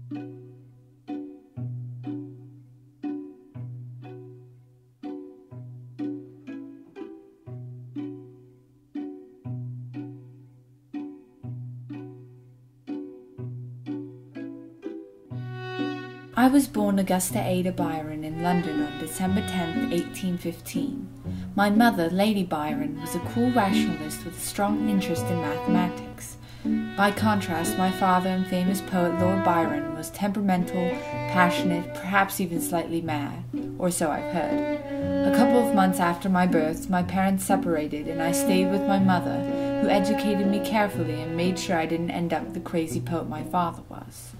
I was born Augusta Ada Byron in London on December 10, 1815. My mother, Lady Byron, was a cool rationalist with a strong interest in mathematics. By contrast, my father and famous poet Lord Byron was temperamental, passionate, perhaps even slightly mad, or so I've heard. A couple of months after my birth, my parents separated and I stayed with my mother, who educated me carefully and made sure I didn't end up the crazy poet my father was.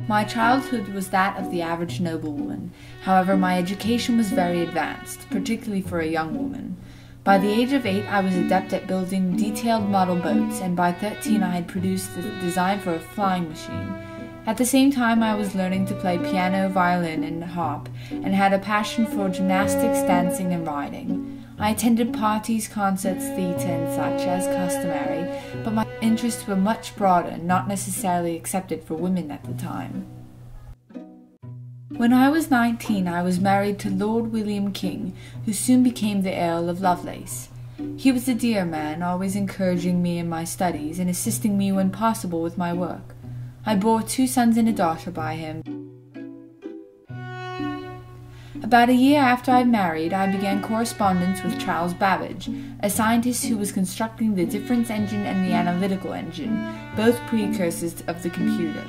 My childhood was that of the average noblewoman. However, my education was very advanced, particularly for a young woman. By the age of 8, I was adept at building detailed model boats, and by 13 I had produced the design for a flying machine. At the same time, I was learning to play piano, violin, and harp, and had a passion for gymnastics, dancing, and riding. I attended parties, concerts, theatre, and such as customary, but my interests were much broader and not necessarily accepted for women at the time. When I was 19, I was married to Lord William King, who soon became the Earl of Lovelace. He was a dear man, always encouraging me in my studies and assisting me when possible with my work. I bore 2 sons and a daughter by him. About a year after I married, I began correspondence with Charles Babbage, a scientist who was constructing the difference engine and the analytical engine, both precursors of the computer.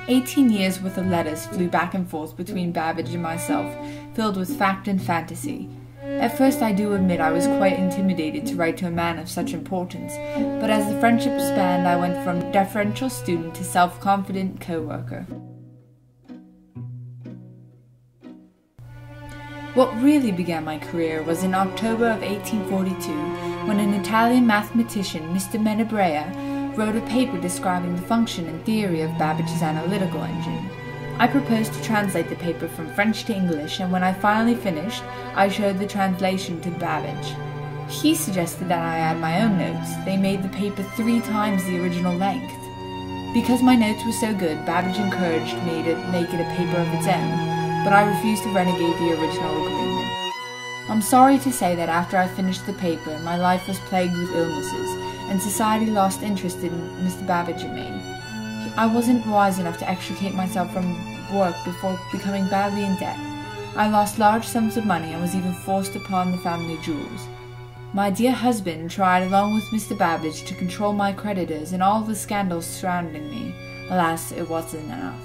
18 years' worth of letters flew back and forth between Babbage and myself, filled with fact and fantasy. At first, I do admit I was quite intimidated to write to a man of such importance, but as the friendship spanned, I went from deferential student to self-confident co-worker. What really began my career was in October of 1842, when an Italian mathematician, Mr. Menabrea, wrote a paper describing the function and theory of Babbage's analytical engine. I proposed to translate the paper from French to English, and when I finally finished, I showed the translation to Babbage. He suggested that I add my own notes. They made the paper 3 times the original length. Because my notes were so good, Babbage encouraged me to make it a paper of its own, but I refused to renegade the original agreement. I'm sorry to say that after I finished the paper, my life was plagued with illnesses, and society lost interest in Mr. Babbage and me. I wasn't wise enough to extricate myself from work before becoming badly in debt. I lost large sums of money and was even forced upon the family jewels. My dear husband tried, along with Mr. Babbage, to control my creditors and all the scandals surrounding me. Alas, it wasn't enough.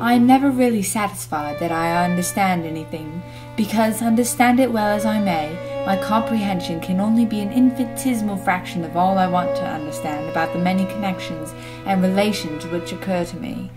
I am never really satisfied that I understand anything, because, understand it well as I may, my comprehension can only be an infinitesimal fraction of all I want to understand about the many connections and relations which occur to me.